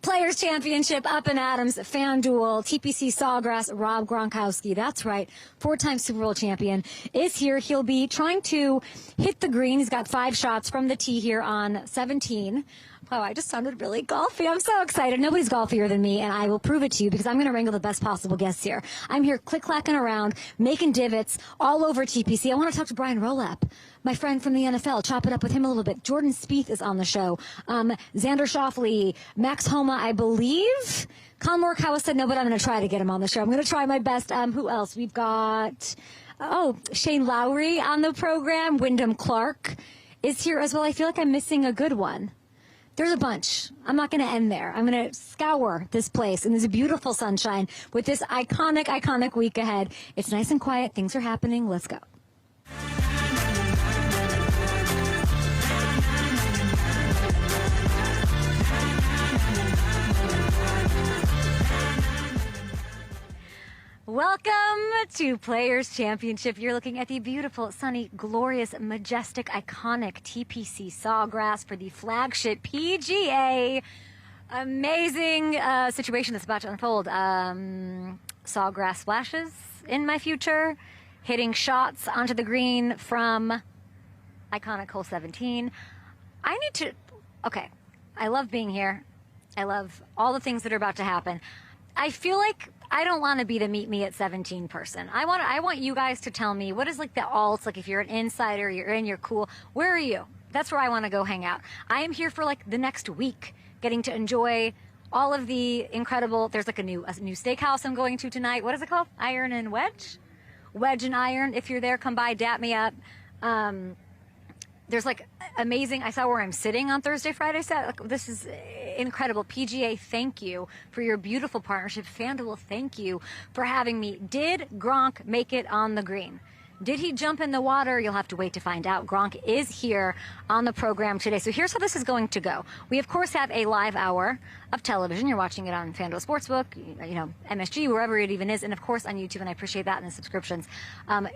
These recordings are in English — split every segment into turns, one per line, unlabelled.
Players Championship up in Adams, FanDuel, TPC Sawgrass, Rob Gronkowski, that's right, four-time Super Bowl champion, is here. He'll be trying to hit the green. He's got 5 shots from the tee here on 17. Wow, I just sounded really golfy. I'm so excited. Nobody's golfier than me, and I will prove it to you because I'm going to wrangle the best possible guests here. I'm here click-clacking around, making divots all over TPC. I want to talk to Brian Rolap, my friend from the NFL, chop it up with him a little bit. Jordan Spieth is on the show. Xander Schauffele, Max Homa, I believe. Colin Morikawa said no, but I'm going to try to get him on the show. I'm going to try my best. Who else? We've got, Shane Lowry on the program. Wyndham Clark is here as well. I feel like I'm missing a good one. There's a bunch. I'm not going to end there. I'm going to scour this place, and there's a beautiful sunshine with this iconic week ahead. It's nice and quiet. Things are happening. Let's go. Welcome to Players Championship. You're looking at the beautiful, sunny, glorious, majestic, iconic TPC Sawgrass for the flagship PGA. Amazing situation that's about to unfold. Sawgrass splashes in my future, hitting shots onto the green from iconic hole 17. I love being here. I love all the things that are about to happen. I feel like I don't want to be the meet me at 17 person. I want you guys to tell me what is like the alts, like if you're an insider, you're cool. Where are you? That's where I want to go hang out. I am here for like the next week, getting to enjoy all of the incredible. There's like a new steakhouse I'm going to tonight. What is it called? Iron and Wedge? Wedge and Iron. If you're there, come by, dap me up. There's like amazing. I saw where I'm sitting on Thursday, Friday, Saturday. This is incredible. PGA, thank you for your beautiful partnership. FanDuel, thank you for having me. Did Gronk make it on the green? Did he jump in the water? You'll have to wait to find out. Gronk is here on the program today. So here's how this is going to go. We, of course, have a live hour of television. You're watching it on FanDuel Sportsbook, MSG, wherever it even is, and, of course, on YouTube, and I appreciate that, and the subscriptions.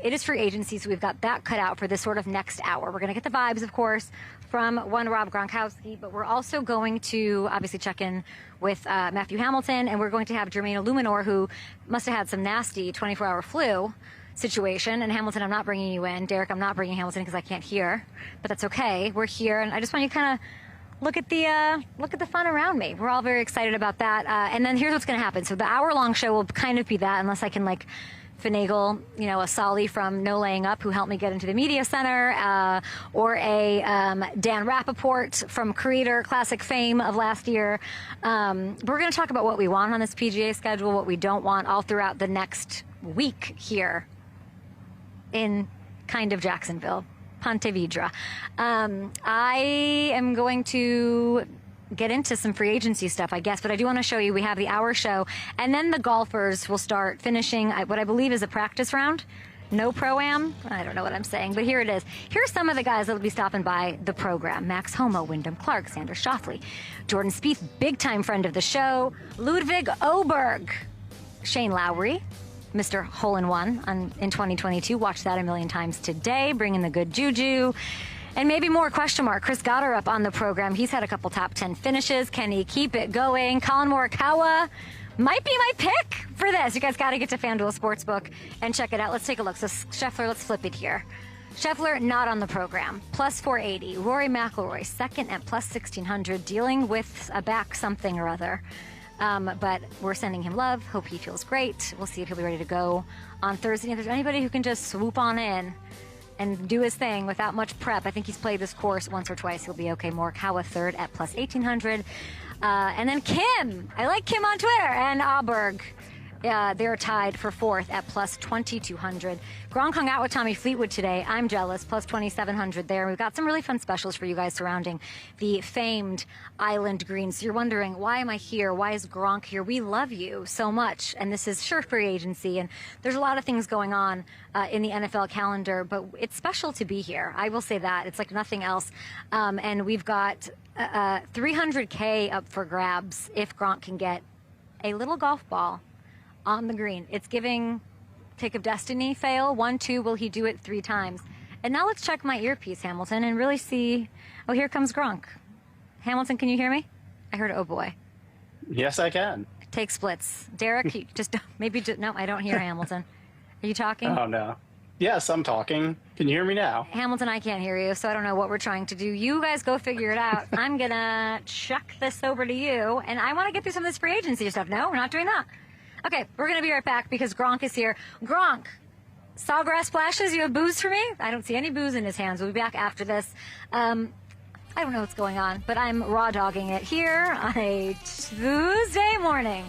It is free agency, so we've got that cut out for this sort of next hour. We're going to get the vibes, of course, from one Rob Gronkowski, but we're also going to obviously check in with Matthew Hamilton, and we're going to have Jermaine Eluemunor, who must have had some nasty 24-hour flu situation. And Hamilton, I'm not bringing you in. Derek, I'm not bringing Hamilton because I can't hear, but that's okay. We're here, and I just want you to kind of look at the fun around me. We're all very excited about that. And then here's what's going to happen. So the hour-long show will kind of be that, unless I can like finagle, a Solly from No Laying Up who helped me get into the media center, or a Dan Rappaport from Creator Classic fame of last year. We're going to talk about what we want on this PGA schedule, what we don't want, all throughout the next week here in kind of Jacksonville, Ponte Vedra. I am going to get into some free agency stuff, I guess, but I do want to show you we have the hour show, and then the golfers will start finishing what I believe is a practice round. No pro-am. I don't know what I'm saying, but here it is. Here's some of the guys that will be stopping by the program. Max Homa, Wyndham Clark, Xander Schauffele, Jordan Spieth, big-time friend of the show, Ludwig Oberg, Shane Lowry, Mr. Hole-in-One in 2022. Watch that a million times today, bringing the good juju. And maybe more, question mark. Chris Goddard up on the program. He's had a couple top 10 finishes. Can he keep it going? Colin Morikawa might be my pick for this. You guys got to get to FanDuel Sportsbook and check it out. Let's take a look. So Scheffler, let's flip it here. Scheffler not on the program. Plus 480. Rory McIlroy second at plus 1600, dealing with a back something or other. But we're sending him love. Hope he feels great. We'll see if he'll be ready to go on Thursday. If there's anybody who can just swoop on in and do his thing without much prep, I think he's played this course once or twice. He'll be okay. Morikawa third at plus 1800. And then Kim. I like Kim on Twitter. And Auberg. They're tied for fourth at plus 2200. Gronk hung out with Tommy Fleetwood today. I'm jealous. Plus 2700 there. We've got some really fun specials for you guys surrounding the famed Island Green. So you're wondering, why am I here? Why is Gronk here? We love you so much. And this is sure free agency. And there's a lot of things going on in the NFL calendar. But it's special to be here. I will say that. It's like nothing else. And we've got $300K up for grabs if Gronk can get a little golf ball on the green. It's giving Pick of Destiny fail. 1, 2, will he do it 3 times? And now let's check my earpiece, Hamilton, and really see. Oh, here comes Gronk. Hamilton, can you hear me? I heard, oh boy.
Yes, I can.
Take splits. Derek, you just maybe no, I don't hear Hamilton. Are you talking?
Oh, no. Yes, I'm talking. Can you hear me now?
Hamilton, I can't hear you, so I don't know what we're trying to do. You guys go figure it out. I'm going to chuck this over to you, and I want to get through some of this free agency stuff. No, we're not doing that. Okay, we're going to be right back because Gronk is here. Gronk, Sawgrass splashes, you have booze for me? I don't see any booze in his hands. We'll be back after this. I don't know what's going on, but I'm raw dogging it here on a Tuesday morning.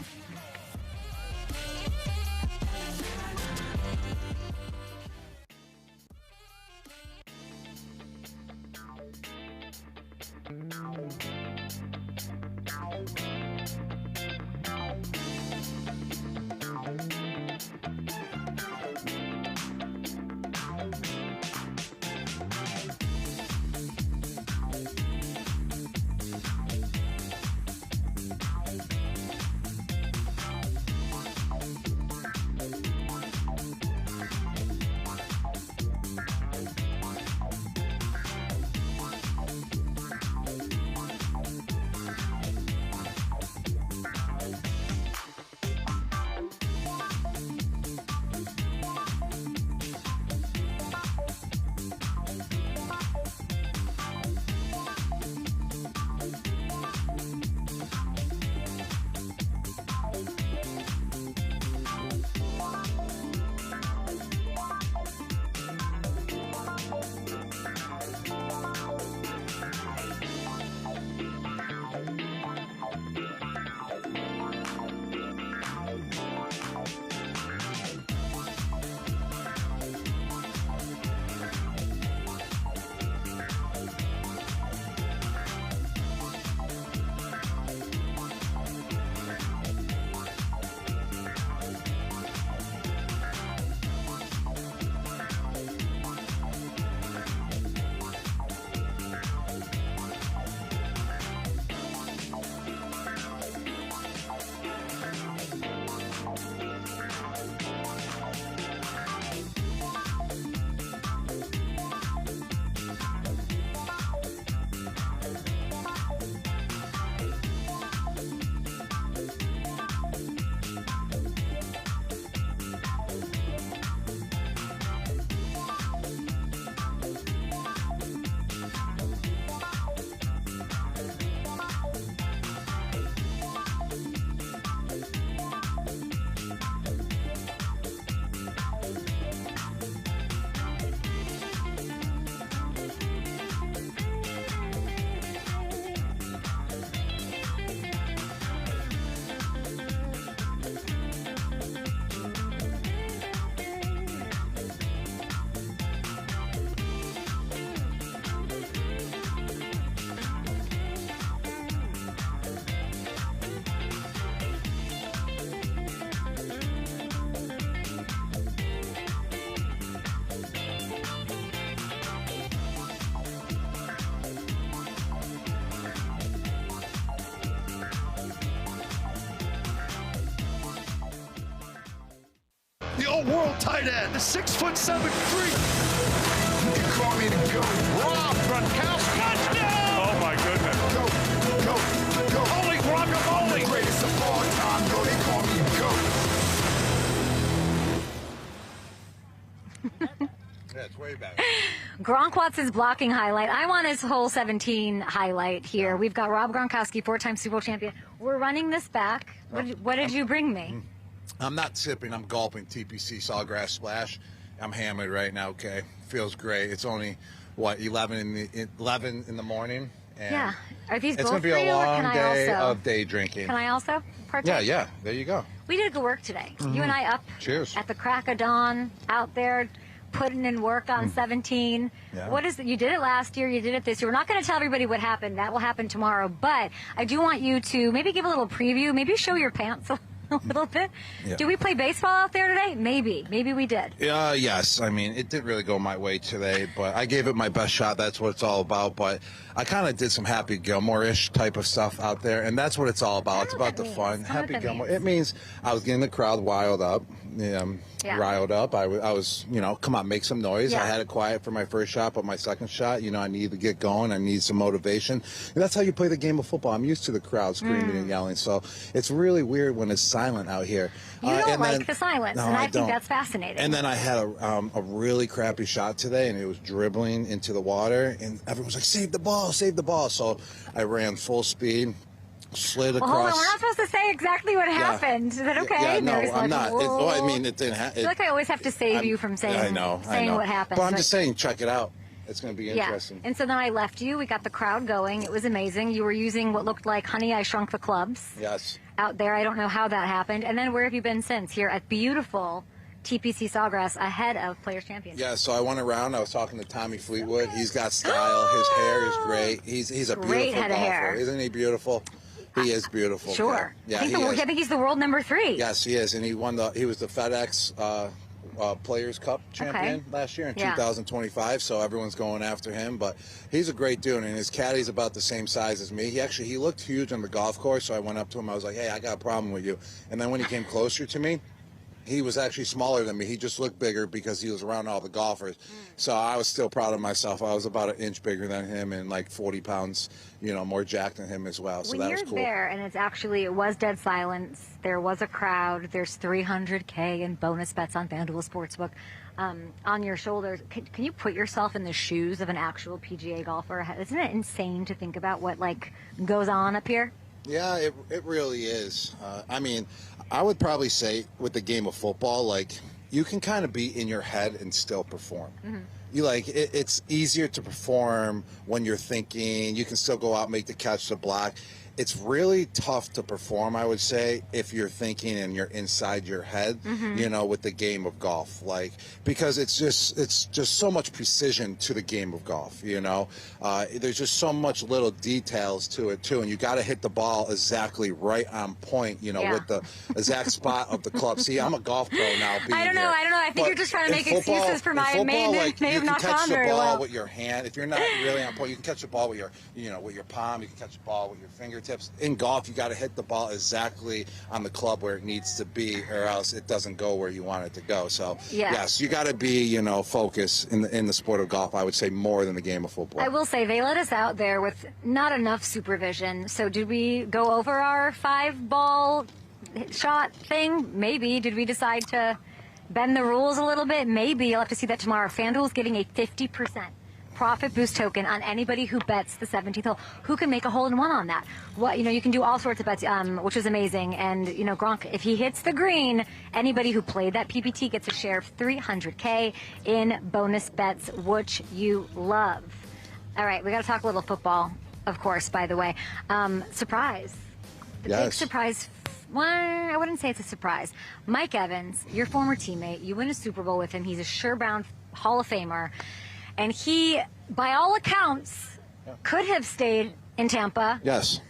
The all-world tight end, the 6'7" freak.
You can call me the GOAT.
Rob Gronkowski. Touchdown!
Oh my goodness. Go.
Holy guacamole!
The greatest of all time, though they call me GOAT.
Yeah, it's way better.
Gronk wants his blocking highlight. I want his whole 17 highlight here. We've got Rob Gronkowski, 4-time Super Bowl champion. We're running this back. What did you bring me?
I'm not sipping. I'm gulping TPC Sawgrass Splash. I'm hammered right now, okay? Feels great. It's only, what, 11 in the morning? And
yeah. Are these
it's
both
going to be
for
a
you, or
long
can I
day
also?
of day drinking.
Can I also partake?
Yeah. There you go.
We did good work today. You and I up
Cheers.
at the crack of dawn, out there putting in work on 17.
Yeah.
What is it? You did it last year. You did it this year. We're not going to tell everybody what happened. That will happen tomorrow. But I do want you to maybe give a little preview. Maybe show your pants a little bit.
Yeah.
Did we play baseball out there today? Maybe we did.
Yes. I mean, it didn't really go my way today, but I gave it my best shot. That's what it's all about. But I kind of did some Happy Gilmore-ish type of stuff out there, and that's what it's all about. It's about the fun. Happy Gilmore. It means I was getting the crowd wild up. riled up. I was, come on, make some noise.
Yeah.
I had it quiet for my first shot, but my second shot, I needed to get going. I need some motivation. And that's how you play the game of football. I'm used to the crowd screaming and yelling, so it's really weird when it's silent out here.
You don't like the silence,
no,
and I think
don't.
that's fascinating.
And then I had a really crappy shot today, and it was dribbling into the water, and everyone was like, save the ball, save the ball. So I ran full speed, slid across.
Hold on, we're not supposed to say exactly what happened. Is that okay?
Yeah, no,
Mary's
I'm
like,
not. It didn't
I
happen.
feel like I always have to save you from saying, saying what happened.
But I'm just saying, check it out. It's going to be interesting.
And so then I left you. We got the crowd going. It was amazing. You were using what looked like Honey, I Shrunk the Clubs.
Yes.
Out there. I don't know how that happened. And then where have you been since? Here at beautiful TPC Sawgrass ahead of Players Championship.
Yeah, so I went around. I was talking to Tommy Fleetwood. He's got style. His hair is great. He's a
Great
beautiful
head of
golfer.
hair.
Isn't he beautiful? He is beautiful.
Sure.
Yeah,
I think he's the world number 3.
Yes, he is. And he was the FedEx Players Cup champion last year in 2025, so everyone's going after him. But he's a great dude, and his caddy's about the same size as me. He looked huge on the golf course, so I went up to him. I was like, hey, I got a problem with you. And then when he came closer to me, he was actually smaller than me. He just looked bigger because he was around all the golfers. So I was still proud of myself. I was about an inch bigger than him and like 40 pounds, more jacked than him as well. So
when
that
you're
was cool.
there, and it was dead silence. There was a crowd. There's $300K in bonus bets on FanDuel Sportsbook on your shoulders. Can you put yourself in the shoes of an actual PGA golfer? Isn't it insane to think about what goes on up here?
Yeah, it really is. I would probably say with the game of football, you can kind of be in your head and still perform. Mm-hmm. It's easier to perform when you're thinking. You can still go out, make the catch, the block. It's really tough to perform, I would say, if you're thinking and you're inside your head, with the game of golf. Because it's just so much precision to the game of golf, There's just so much little details to it, too. And you got to hit the ball exactly right on point, with the exact spot of the club. See, I'm a golf pro now.
I don't know. I think you're just trying to make excuses for my may have not gone very well.
You can catch the ball with your hand. If you're not really on point, you can catch the ball with your, with your palm. You can catch the ball with your fingertips. In golf, you got to hit the ball exactly on the club where it needs to be, or else it doesn't go where you want it to go. So, yes, you got to be, focused in the sport of golf, I would say, more than the game of football.
I will say they let us out there with not enough supervision. So did we go over our 5-ball shot thing? Maybe. Did we decide to bend the rules a little bit? Maybe. You'll have to see that tomorrow. FanDuel's getting a 50% profit boost token on anybody who bets the 17th hole. Who can make a hole-in-one on that? You can do all sorts of bets, which is amazing. And, Gronk, if he hits the green, anybody who played that PPT gets a share of $300K in bonus bets, which you love. All right, we got to talk a little football, of course, by the way. Surprise. The big surprise. Well, I wouldn't say it's a surprise. Mike Evans, your former teammate, you win a Super Bowl with him. He's a sure-bound Hall of Famer. And he, by all accounts, could have stayed in Tampa.
Yes.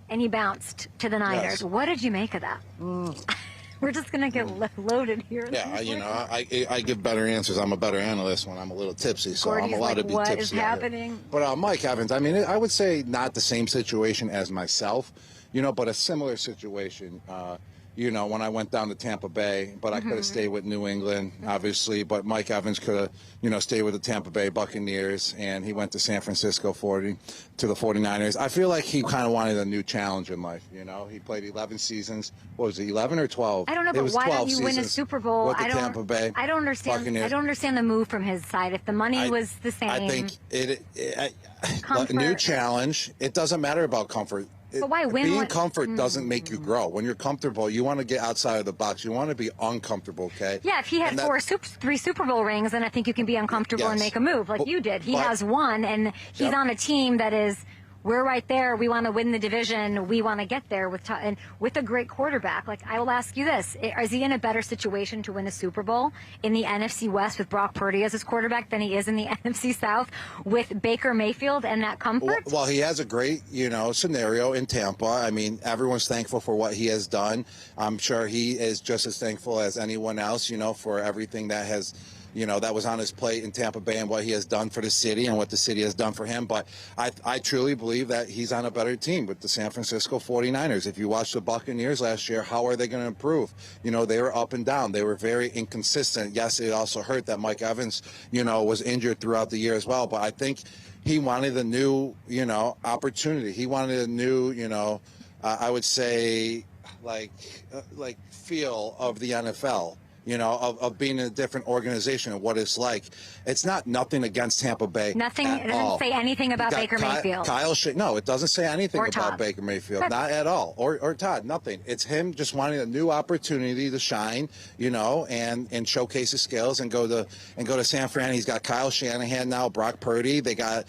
And he bounced to the Niners.
Yes.
What did you make of that? We're just going to get loaded here.
Yeah, I give better answers. I'm a better analyst when I'm a little tipsy, so
Gordy's
I'm allowed to be tipsy.
What is happening?
But Mike Evans, I would say not the same situation as myself, but a similar situation. When I went down to Tampa Bay, but I could have stayed with New England, obviously. But Mike Evans could have, stayed with the Tampa Bay Buccaneers, and he went to San Francisco to the 49ers. I feel like he kind of wanted a new challenge in life, He played 11 seasons. What was it, 11 or 12?
I don't know, but why don't you win a Super Bowl?
With the Tampa Bay
I don't understand.
Buccaneers.
I don't understand the move from his side. If the money was the same,
I think a new challenge. It doesn't matter about comfort.
But why win?
Being comfort doesn't make you grow. When you're comfortable, you want to get outside of the box. You want to be uncomfortable, okay?
Yeah, if he had 3 Super Bowl rings, then I think you can be uncomfortable and make a move like you did. He has one, and he's on a team that is, we're right there. We want to win the division. We want to get there with a great quarterback. I will ask you this. Is he in a better situation to win a Super Bowl in the NFC West with Brock Purdy as his quarterback than he is in the NFC South with Baker Mayfield and that comfort?
Well, he has a great, scenario in Tampa. Everyone's thankful for what he has done. I'm sure he is just as thankful as anyone else, for everything that has that was on his plate in Tampa Bay and what he has done for the city and what the city has done for him. But I truly believe that he's on a better team with the San Francisco 49ers. If you watch the Buccaneers last year, how are they going to improve? They were up and down. They were very inconsistent. Yes, it also hurt that Mike Evans, was injured throughout the year as well. But I think he wanted a new, opportunity. He wanted a new, I would say, like feel of the NFL. Of being in a different organization and what it's like. It's nothing against Tampa Bay.
Nothing. It doesn't say anything about Baker Mayfield.
No, it doesn't say anything
or
about
Todd.
Baker Mayfield. Not at all. Or Todd. Nothing. It's him just wanting a new opportunity to shine, and showcase his skills and go to San Fran. He's got Kyle Shanahan now, Brock Purdy. They got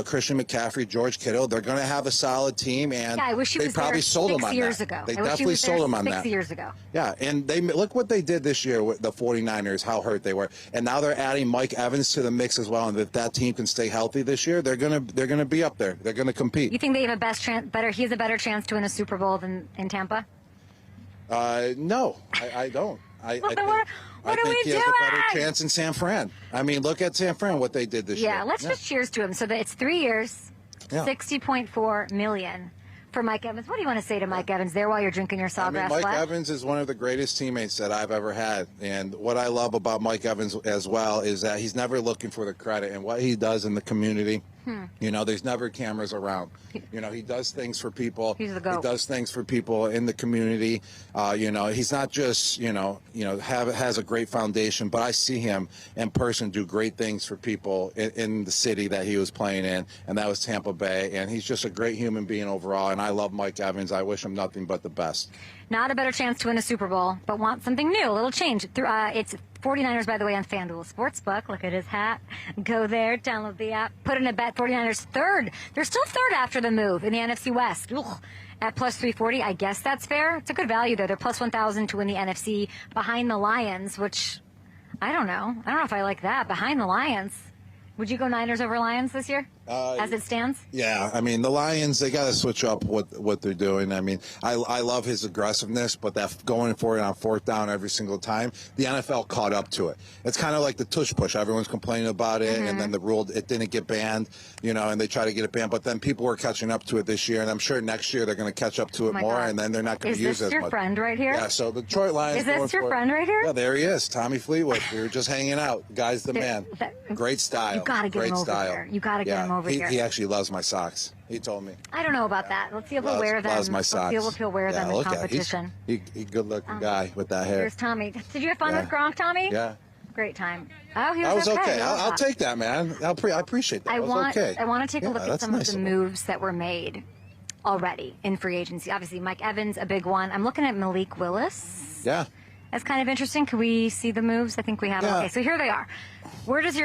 Christian McCaffrey, George Kittle. They're going to have a solid team, and
I wish he
they
was
probably
there
sold him on
6 years
that.
ago.
They
I wish he
definitely
was there
sold him on that
6 years ago.
Yeah, and they look what they did this year with the 49ers, how hurt they were, and now they're adding Mike Evans to the mix as well. And if that team can stay healthy this year, they're gonna be up there. They're gonna compete.
You think they have a he has a better chance to win a Super Bowl than in Tampa?
No, I don't. I think he has a better chance in San Fran. I mean, look at San Fran, what they did this year.
Yeah, let's just cheers to him. So it's 3 years, $60.4 million. For Mike Evans. What do you want to say to Mike Evans there while you're drinking your Sawgrass?
Mike Evans is one of the greatest teammates that I've ever had. And what I love about Mike Evans as well is that he's never looking for the credit. And what he does in the community, there's never cameras around. He does things for people.
He's the GOAT.
He does things for people in the community. He's not just, has a great foundation, but I see him in person do great things for people in the city that he was playing in, and that was Tampa Bay. And he's just a great human being overall. And I love Mike Evans. I wish him nothing but the best.
Not a better chance to win a Super Bowl, but want something new, a little change. It's 49ers, by the way, on FanDuel Sportsbook. Look at his hat. Go there, download the app, put in a bet. 49ers third. They're still third after the move in the NFC West. Ugh. At plus 340, I guess that's fair. It's a good value there. They're plus 1,000 to win the NFC behind the Lions, which I don't know. I don't know if I like that. Behind the Lions. Would you go Niners over Lions this year, as it stands?
Yeah, I mean, the Lions, they got to switch up what they're doing. I mean, I love his aggressiveness, but that going for it on fourth down every single time, the NFL caught up to it. It's kind of like the tush push. Everyone's complaining about it, and then the rule, it didn't get banned, and they try to get it banned. But then people were catching up to it this year, and I'm sure next year they're going to catch up to it more, and then they're not going to use it as much.
Is this your friend right here?
Yeah, so the Detroit Lions.
Is this your friend right here?
Yeah, there he is, Tommy Fleetwood. We were just hanging out. The guy's the man. Great style.
You got to get him over here. You got to get him over here.
He actually loves my socks. He told me.
I don't know about that. Let's see if he'll wear them.
Loves my socks.
Let's see if he'll wear them in competition.
He's a good-looking guy with that hair.
Here's Tommy. Did you have fun with Gronk, Tommy?
Yeah.
Great time. Oh, he
was
was
okay. I'll take that, man. I appreciate that.
I want to take a look at some of
nice
the moves that were made already in free agency. Obviously, Mike Evans, a big one. I'm looking at Malik Willis.
Yeah.
That's kind of interesting. Can we see the moves? I think we have.
Yeah.
Okay, so here they are. Where does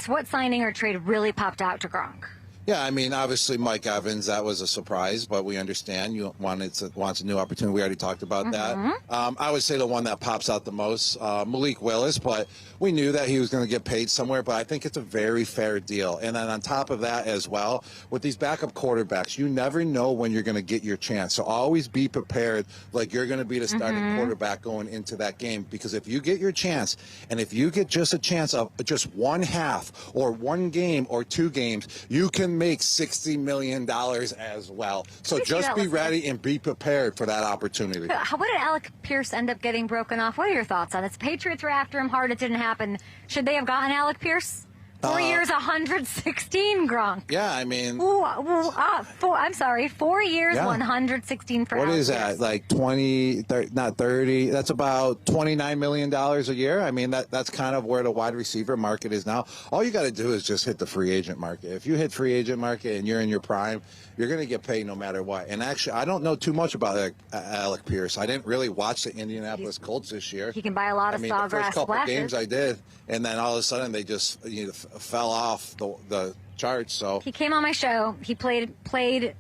what signing or trade really popped out to Gronk?
Yeah, I mean, obviously Mike Evans, that was a surprise, but we understand you wants a new opportunity. We already talked about that. I would say the one that pops out the most, Malik Willis, but we knew that he was going to get paid somewhere, but I think it's a very fair deal. And then on top of that as well, with these backup quarterbacks, you never know when you're going to get your chance. So always be prepared like you're going to be the starting quarterback going into that game, because if you get your chance, and if you get just a chance of just one half or one game or two games, you can make $60 million as well. So just be ready and be prepared for that opportunity.
What did Alec Pierce end up getting broken off? What are your thoughts on it? The Patriots were after him hard. It didn't happen. Should they have gotten Alec Pierce? 4 years, 116, Gronk.
Yeah, I mean...
I'm sorry, 4 years, 116 for
What
Alec
is
Pierce.
that, like 20, 30, not 30, that's about $29 million a year. I mean, that's kind of where the wide receiver market is now. All you got to do is just hit the free agent market. If you hit free agent market and you're in your prime, you're going to get paid no matter what. And actually, I don't know too much about Alec Pierce. I didn't really watch the Indianapolis Colts this year.
He can buy a lot of Sawgrass
the first couple
splashes.
games I did, and then all of a sudden they just fell off the charts. So
he came on my show. He played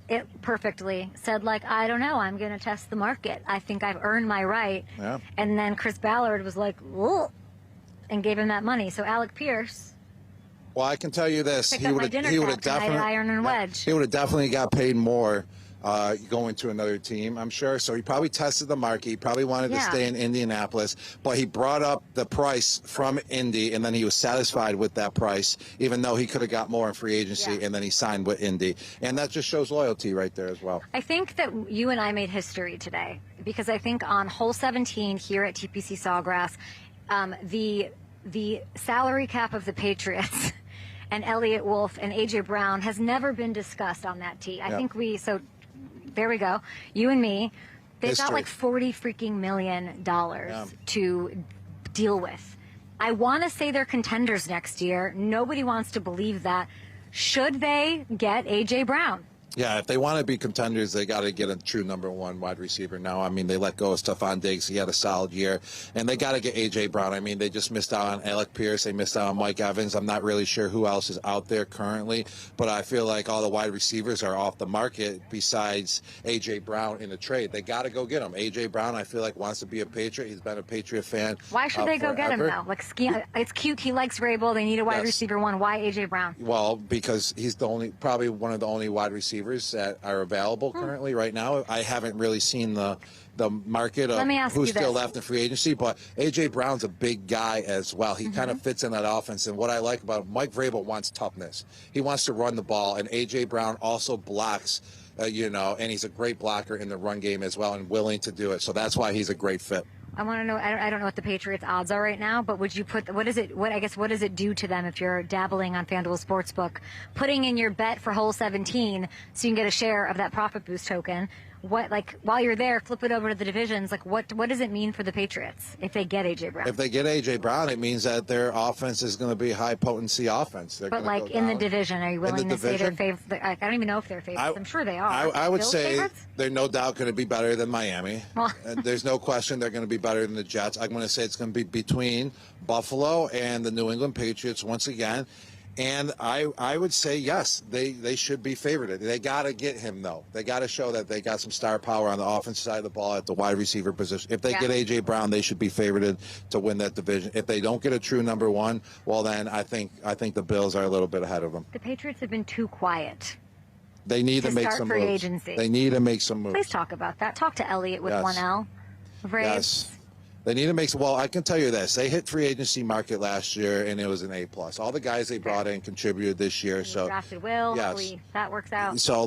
it perfectly. Said, like, I don't know. I'm going to test the market. I think I've earned my right.
Yeah.
And then Chris Ballard was like, "Whoa," and gave him that money. So Alec Pierce.
Well, I can tell you this: he would have
Iron and Wedge.
He would have definitely got paid more going to another team, I'm sure. So he probably tested the market. He probably wanted to stay in Indianapolis, but he brought up the price from Indy, and then he was satisfied with that price, even though he could have got more in free agency, and then he signed with Indy. And that just shows loyalty right there as well.
I think that you and I made history today, because I think on hole 17 here at TPC Sawgrass, the salary cap of the Patriots and Elliott Wolf and A.J. Brown has never been discussed on that tee. I think so there we go. You and me, they've got like $40 freaking million to deal with. I want to say they're contenders next year. Nobody wants to believe that. Should they get A.J. Brown?
Yeah, if they want to be contenders, they got to get a true number one wide receiver now. I mean, they let go of Stephon Diggs. He had a solid year. And they got to get A.J. Brown. I mean, they just missed out on Alec Pierce. They missed out on Mike Evans. I'm not really sure who else is out there currently. But I feel like all the wide receivers are off the market besides A.J. Brown in the trade. They got to go get him. A.J. Brown, I feel like, wants to be a Patriot. He's been a Patriot fan.
Why should they go get him, though? Like, it's cute. He likes Vrabel. They need a wide receiver one. Why A.J. Brown?
Well, because he's probably one of the only wide receivers that are available currently right now. I haven't really seen the market of who's still left in free agency, but A.J. Brown's a big guy as well. He kind of fits in that offense, and what I like about him, Mike Vrabel wants toughness. He wants to run the ball, and A.J. Brown also blocks, and he's a great blocker in the run game as well and willing to do it, so that's why he's a great fit.
I want to know. I don't know what the Patriots' odds are right now, but would you put what does it do to them if you're dabbling on FanDuel Sportsbook, putting in your bet for hole 17 so you can get a share of that profit boost token? While you're there, flip it over to the divisions. What does it mean for the Patriots if they get A.J. Brown?
If they get A.J. Brown, it means that their offense is going to be high potency offense.
But in the division, are you willing to say they're favorites? I don't even know if they're favorites. I'm sure they are.
I would
Bills
say
favorites?
they're no doubt going to be better than Miami. Well, there's no question they're going to be better than the Jets. I'm going to say it's going to be between Buffalo and the New England Patriots once again. And I would say, yes, they should be favored. They got to get him, though. They got to show that they got some star power on the offensive side of the ball at the wide receiver position. If they get A.J. Brown, they should be favored to win that division. If they don't get a true number one, well, then I think the Bills are a little bit ahead of them.
The Patriots have been too quiet.
They need to make some moves.
Agency.
They need to make some moves.
Please talk about that. Talk to Elliott with 1L.
Yes. They need to make some. Well, I can tell you this: they hit free agency market last year, and it was an A+. All the guys they brought in contributed this year. So
drafted Will. Hopefully that works out.
So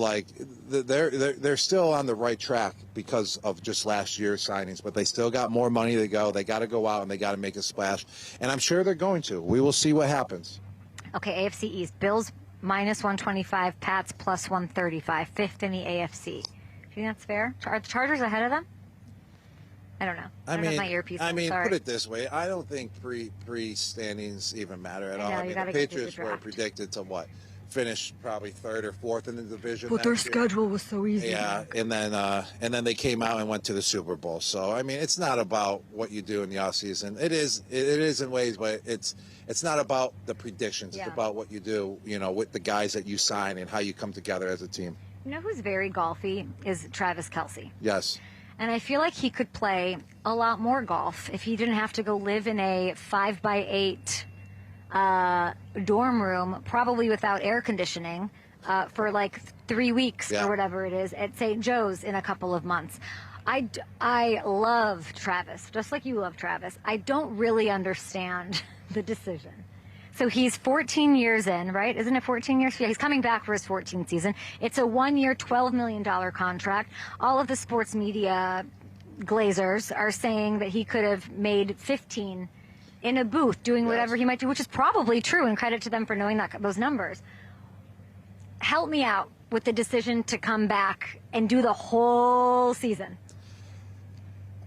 they're still on the right track because of just last year's signings, but they still got more money to go. They got to go out and they got to make a splash, and I'm sure they're going to. We will see what happens.
Okay, AFC East: Bills -125, Pats +135, fifth in the AFC. Do you think that's fair? Are the Chargers ahead of them? I don't know. I don't have my earpiece on.
Put it this way. I don't think pre standings even matter at all. I mean, the Patriots were predicted to finish probably third or fourth in the division.
But their schedule was so easy.
Yeah, and then they came out and went to the Super Bowl. So I mean, it's not about what you do in the offseason. It is in ways, but it's not about the predictions. It's about what you do, with the guys that you sign and how you come together as a team.
You know who's very golfy is Travis Kelce.
Yes.
And I feel like he could play a lot more golf if he didn't have to go live in a 5x8 dorm room, probably without air conditioning, for like 3 weeks or whatever it is at St. Joe's in a couple of months. I love Travis, just like you love Travis. I don't really understand the decision. So he's 14 years in, right? Isn't it 14 years? Yeah, he's coming back for his 14th season. It's a 1-year, $12 million contract. All of the sports media glazers are saying that he could have made 15 in a booth doing whatever he might do, which is probably true, and credit to them for knowing those numbers. Help me out with the decision to come back and do the whole season.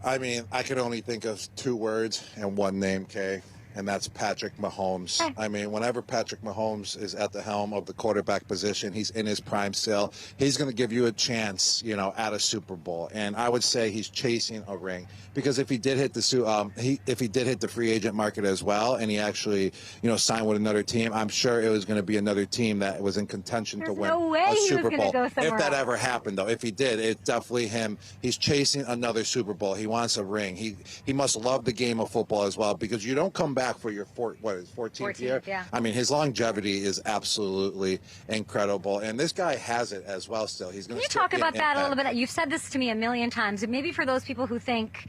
I mean, I could only think of 2 words and one name, Kay. And that's Patrick Mahomes. I mean, whenever Patrick Mahomes is at the helm of the quarterback position, he's in his prime still. He's going to give you a chance, at a Super Bowl. And I would say he's chasing a ring because if he did hit the free agent market as well, and he actually, signed with another team, I'm sure it was going to be another team that was in contention to win a Super Bowl. If that ever happened, though, if he did, it's definitely him. He's chasing another Super Bowl. He wants a ring. He must love the game of football as well because you don't come back back for your 14th year.
Yeah.
I mean, his longevity is absolutely incredible, and this guy has it as well. Still, he's going to.
Can you talk about that a little bit? You've said this to me a million times. Maybe for those people who think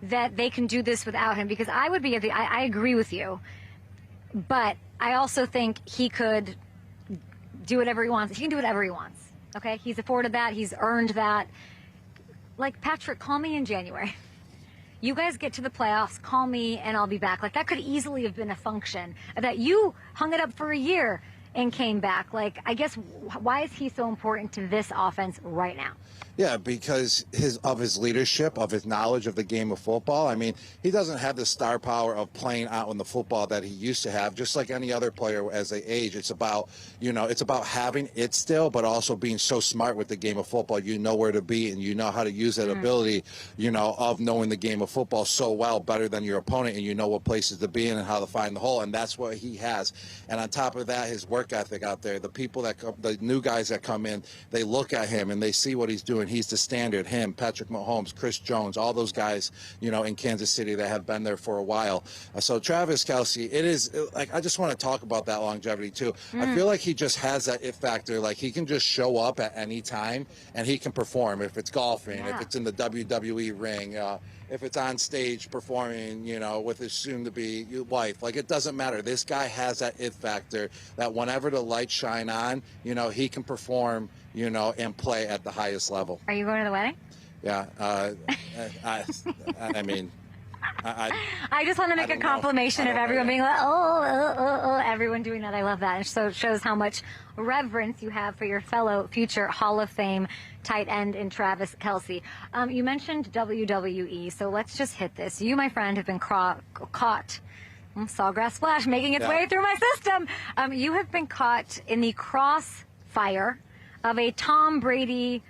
that they can do this without him, because I would be. I agree with you, but I also think he could do whatever he wants. He can do whatever he wants. Okay, he's afforded that. He's earned that. Like, Patrick, call me in January. You guys get to the playoffs, call me, and I'll be back. Like, that could easily have been a function that you hung it up for a year and came back. Like, I guess, why is he so important to this offense right now?
Yeah, because of his leadership, of his knowledge of the game of football. I mean, he doesn't have the star power of playing out in the football that he used to have. Just like any other player as they age, it's about, it's about having it still, but also being so smart with the game of football. You know where to be, and you know how to use that ability, of knowing the game of football so well, better than your opponent, and you know what places to be in and how to find the hole, and that's what he has. And on top of that, his work ethic out there. The people that come, the new guys that come in, they look at him and they see what he's doing. He's the standard. Him, Patrick Mahomes, Chris Jones, all those guys, in Kansas City that have been there for a while. So Travis Kelce, it is like, I just want to talk about that longevity too. I feel like he just has that it factor. Like, he can just show up at any time and he can perform. If it's golfing, if it's in the WWE ring, if it's on stage performing, with his soon-to-be wife. Like, it doesn't matter. This guy has that it factor that whenever the lights shine on, he can perform, and play at the highest level.
Are you going to the wedding?
Yeah. I mean,
I just want to make a compliment of everyone being like, everyone doing that. I love that. And so it shows how much reverence you have for your fellow future Hall of Fame tight end in Travis Kelce. You mentioned WWE, so let's just hit this. You, my friend, have been caught. Sawgrass Splash making its way through my system. You have been caught in the crossfire of a Tom Brady,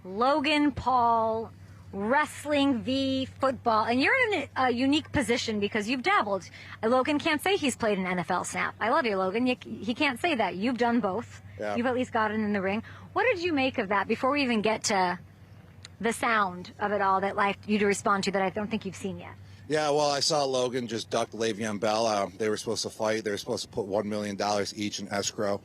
Logan Paul wrestling v football, and you're in a unique position because you've dabbled. Logan can't say he's played an NFL snap. I love you, Logan. He can't say that. You've done both. Yeah. You've at least gotten in the ring. What did you make of that before we even get to the sound of it all that life you to respond to that I don't think you've seen yet?
Yeah, well, I saw Logan just duck Le'Veon Bell. They were supposed to fight. They were supposed to put $1 million each in escrow.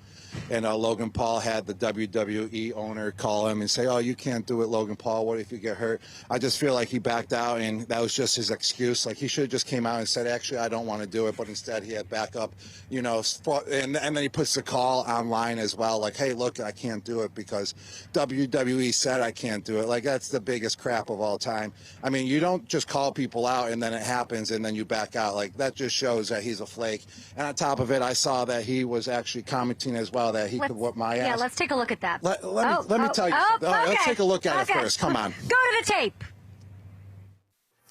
And Logan Paul had the WWE owner call him and say, "Oh, you can't do it, Logan Paul. What if you get hurt?" I just feel like he backed out, and that was just his excuse. Like, he should have just came out and said, "Actually, I don't want to do it." But instead, he had backup, and then he puts the call online as well. Like, "Hey, look, I can't do it because WWE said I can't do it." Like, that's the biggest crap of all time. I mean, you don't just call people out and then it happens and then you back out. Like, that just shows that he's a flake. And on top of it, I saw that he was actually commenting as well that he could whip my ass.
Yeah, let's take a look at that.
Let me tell you something.
Okay.
Let's take a look at it first. Come on.
Go to the tape.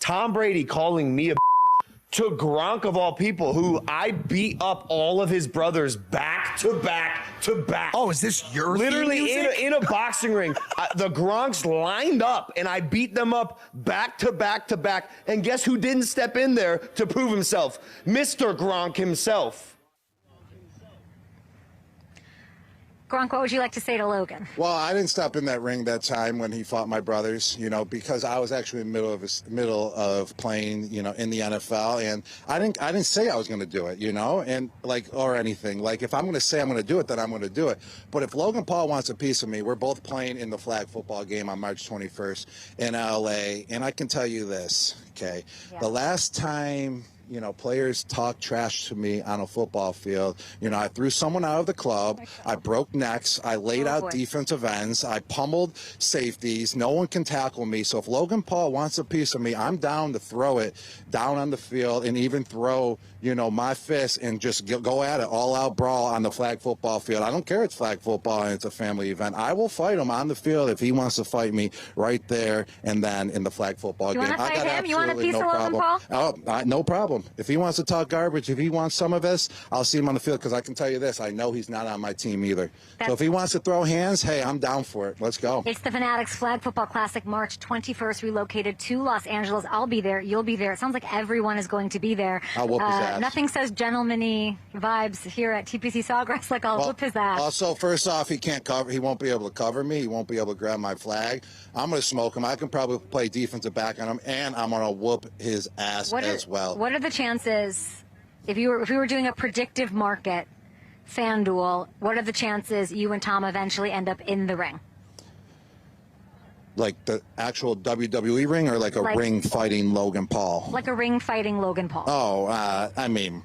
Tom Brady calling me a to Gronk of all people, who I beat up all of his brothers back to back to back.
Oh, is this your
literally in a boxing ring? The Gronks lined up, and I beat them up back to back to back. And guess who didn't step in there to prove himself? Mr. Gronk himself.
Gronk, what would you like to say to Logan?
Well, I didn't step in that ring that time when he fought my brothers, because I was actually in the middle of playing, in the NFL, and I didn't say I was going to do it, and or anything. Like, if I'm going to say I'm going to do it, then I'm going to do it. But if Logan Paul wants a piece of me, we're both playing in the flag football game on March 21st in LA, and I can tell you this, okay? Yeah. The last time players talk trash to me on a football field. I threw someone out of the club. I broke necks. I laid out defensive ends. I pummeled safeties. No one can tackle me. So if Logan Paul wants a piece of me, I'm down to throw it down on the field and even throw, my fist and just go at it, all-out brawl on the flag football field. I don't care it's flag football and it's a family event. I will fight him on the field if he wants to fight me right there and then in the flag football game.
I got
absolutely
you want a piece
no
of Logan
problem.
Paul?
No problem. If he wants to talk garbage, if he wants some of this, I'll see him on the field, because I can tell you this, I know he's not on my team either. So if he wants to throw hands, hey, I'm down for it. Let's go.
It's the Fanatics Flag Football Classic, March 21st, relocated to Los Angeles. I'll be there. You'll be there. It sounds like everyone is going to be there.
I'll whoop his ass.
Nothing says gentleman-y vibes here at TPC Sawgrass like I'll whoop his ass.
Also, first off, he can't cover. He won't be able to cover me. He won't be able to grab my flag. I'm going to smoke him. I can probably play defensive back on him, and I'm going to whoop his ass as well.
What are the chances If we were doing a predictive market, FanDuel, what are the chances you and Tom eventually end up in the ring?
Like the actual WWE ring, or like a ring fighting Logan Paul?
Like a ring fighting Logan Paul.
Oh, I mean,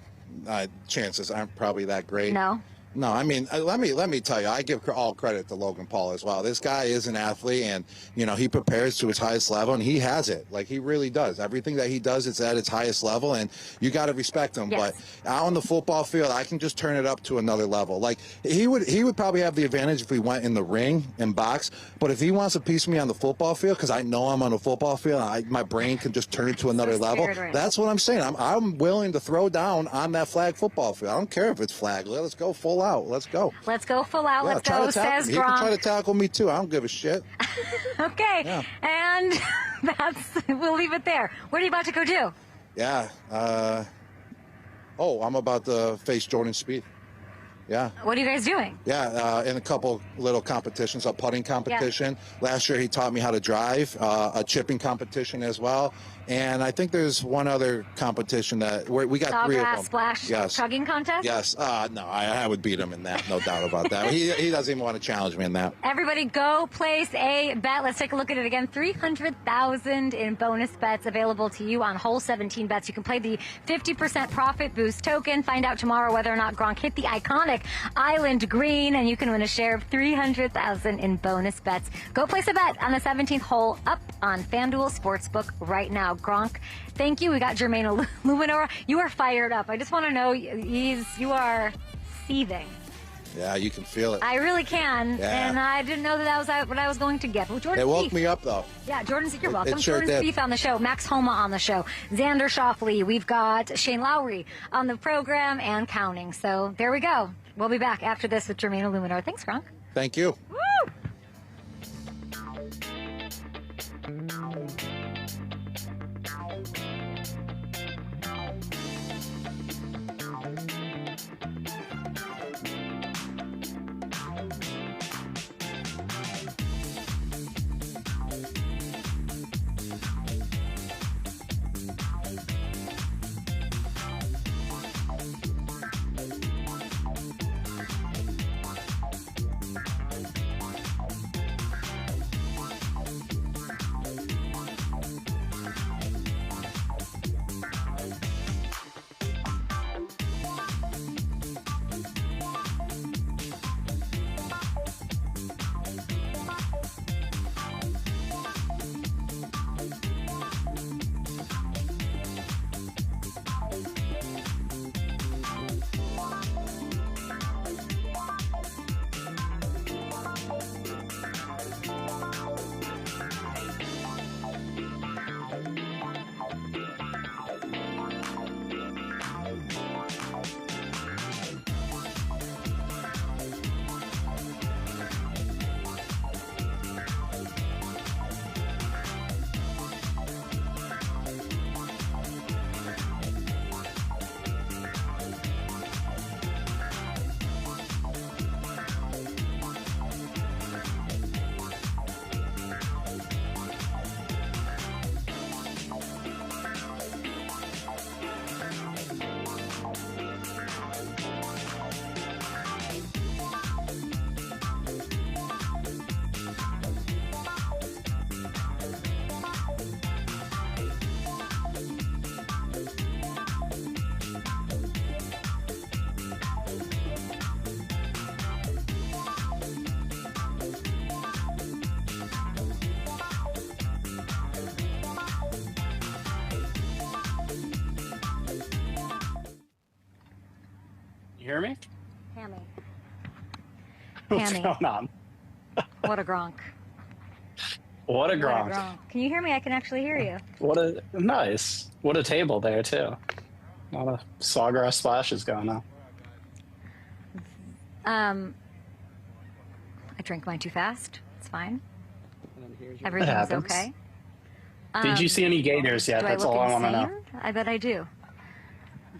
chances aren't probably that great.
No?
No, I mean, let me tell you, I give all credit to Logan Paul as well. This guy is an athlete, and he prepares to his highest level, and he has it. Like, he really does. Everything that he does is at its highest level, and you got to respect him.
Yes.
But out on the football field, I can just turn it up to another level. Like, he would probably have the advantage if we went in the ring and box. But if he wants a piece of me on the football field, because I know I'm on the football field, my brain can just turn it to another level.
Right.
That's what I'm saying. I'm willing to throw down on that flag football field. I don't care if it's flag. Let's go full out. Let's go.
Let's go full out.
Yeah,
Let's go, says
He can try
Gronk.
to tackle me too. I don't give a shit.
Okay.
Yeah.
And we'll leave it there. What are you about to go do?
Yeah. I'm about to face Jordan Spieth. Yeah.
What are you guys doing?
Yeah, in a couple little competitions, a putting competition. Yeah. Last year he taught me how to drive, a chipping competition as well. And I think there's one other competition that we got three of them.
Sawgrass splash chugging contest?
Yes. No, I would beat him in that, no doubt about that. He doesn't even want to challenge me in that.
Everybody go place a bet. Let's take a look at it again. 300,000 in bonus bets available to you on hole 17 bets. You can play the 50% profit boost token. Find out tomorrow whether or not Gronk hit the iconic island green, and you can win a share of 300,000 in bonus bets. Go place a bet on the 17th hole up on FanDuel Sportsbook right now. Gronk, thank you. We got Jermaine Eluemunor. You are fired up. I just want to know, you are seething.
Yeah, you can feel it.
I really can,
Yeah.
and I didn't know that was what I was going to get. Well, Jordan
It woke
Spieth.
me up, though.
Yeah, you're welcome.
It sure
Jordan
did.
Spieth on the show, Max Homa on the show, Xander Schauffele. We've got Shane Lowry on the program and counting. So there we go. We'll be back after this with Jermaine Eluemunor. Thanks, Gronk.
Thank you.
Woo!
You hear me?
Hammy.
What's
Hammy.
going on?
What a Gronk.
What a
What a
Gronk.
Gronk. Can you hear me? I can actually hear you.
What a nice. What a table there too. A lot of sawgrass splashes going on.
I drank mine too fast. It's fine.
It
Everything's
happens.
okay.
Did you see any gators yet?
Do
That's
I look
all I want to
insane?
know.
I bet I do.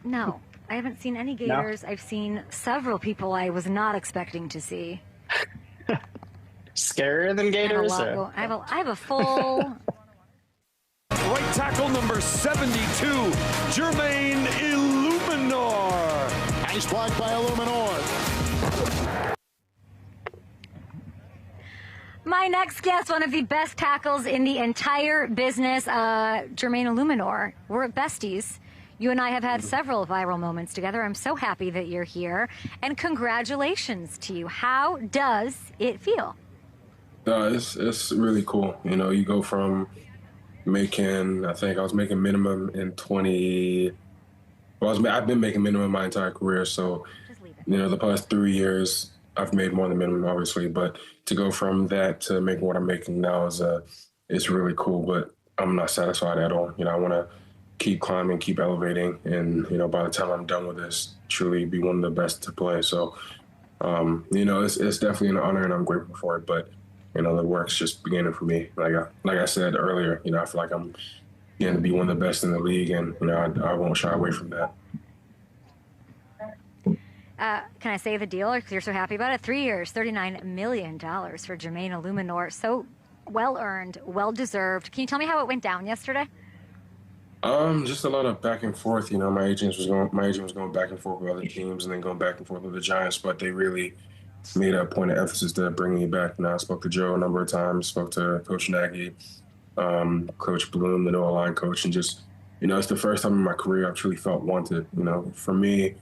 No, I haven't seen any gators. I've seen several people I was not expecting to see.
Scarier than
I have a
gators?
lot
or-
go- I have a full.
Right tackle number 72, Jermaine Eluemunor.
Eluemunor.
Nice block by Eluemunor.
My next guest, one of the best tackles in the entire business, Jermaine Eluemunor. We're besties. You and I have had several viral moments together. I'm so happy that you're here. And congratulations to you. How does it feel?
It's really cool. You know, you go from making, I think I was making minimum in I've been making minimum my entire career. So, you know, the past 3 years, I've made more than minimum, obviously. But to go from that to making what I'm making now is really cool. But I'm not satisfied at all. You know, I want to keep climbing, keep elevating, and you know, by the time I'm done with this, truly be one of the best to play. So, you know, it's definitely an honor, and I'm grateful for it. But you know, the work's just beginning for me. Like I said earlier, you know, I feel like I'm going to be one of the best in the league, and you know, I won't shy away from that.
Can I say the deal? Because you're so happy about it. 3 years, $39 million for Jermaine Eluemunor. So well earned, well deserved. Can you tell me how it went down yesterday?
Just a lot of back and forth. You know, my agent was going back and forth with other teams, and then going back and forth with the Giants. But they really made a point of emphasis to bring me back. You know, I spoke to Joe a number of times, spoke to Coach Nagy, Coach Bloom, the no line coach, and just, you know, it's the first time in my career I've truly felt wanted. You know, for me,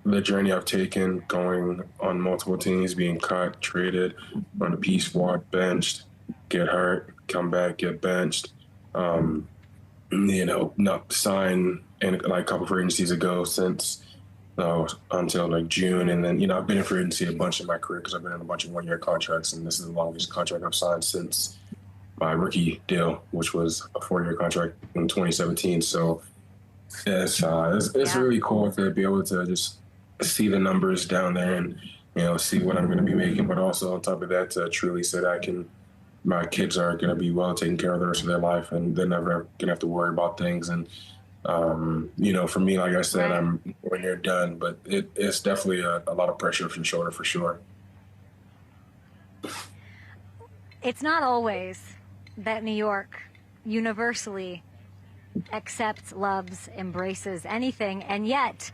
the journey I've taken, going on multiple teams, being cut, traded, on the P squad, benched, get hurt, come back, get benched. You know, not sign in like a couple of free agencies ago since until like June. And then, you know, I've been in free agency a bunch in my career because I've been in a bunch of one-year contracts, and this is the longest contract I've signed since my rookie deal, which was a 4-year contract in 2017. So it's really cool to be able to just see the numbers down there and, you know, see what I'm going to be making. But also on top of that, to truly say that my kids are going to be well taken care of the rest of their life, and they're never going to have to worry about things. And, you know, for me, like I said, I'm when you're done, but it's definitely a lot of pressure from shoulder for sure.
It's not always that New York universally accepts, loves, embraces anything, and yet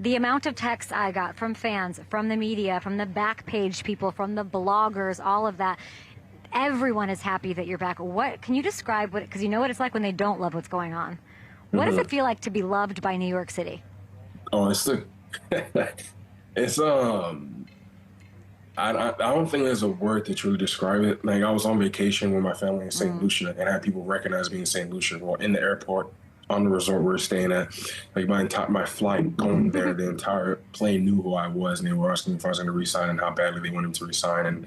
the amount of texts I got from fans, from the media, from the back page people, from the bloggers, all of that, everyone is happy that you're back. What can you describe what, because you know what it's like when they don't love what's going on. What does it feel like to be loved by New York City?
Oh, I don't think there's a word to truly describe it. Like, I was on vacation with my family in St. Lucia, and had people recognize me in St. Lucia or in the airport on the resort we were staying at. Like, my flight going there, the entire plane knew who I was, and they were asking if I was going to resign and how badly they wanted to resign. And